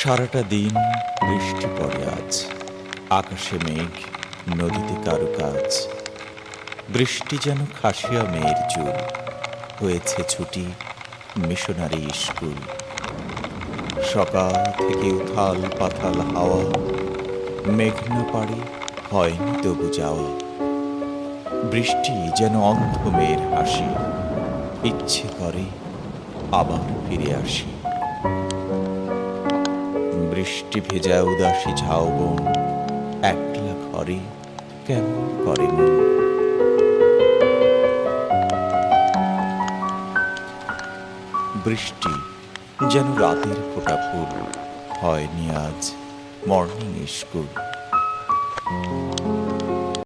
সারাটা দিন বৃষ্টি পড়ে আজ, আকাশে মেঘ, নদীতে কারুকাজ। বৃষ্টি যেন খাসিয়া মেয়ের চুল, হয়েছে ছুটি মিশনারি স্কুল। সকাল থেকে উথাল পাথাল হাওয়া, মেঘ না পারে হয়নি তবু যাওয়া। বৃষ্টি যেন অন্ধ মেয়ের হাসি, ইচ্ছে করে আবার ফিরে আসি। বৃষ্টি ভেজা উদাসী ঝাউবন, একলা ঘরে কেমন করে মন। বৃষ্টি যেন রাতের ফোঁটা ফুল, হয়নি আজ মর্নিং স্কুল।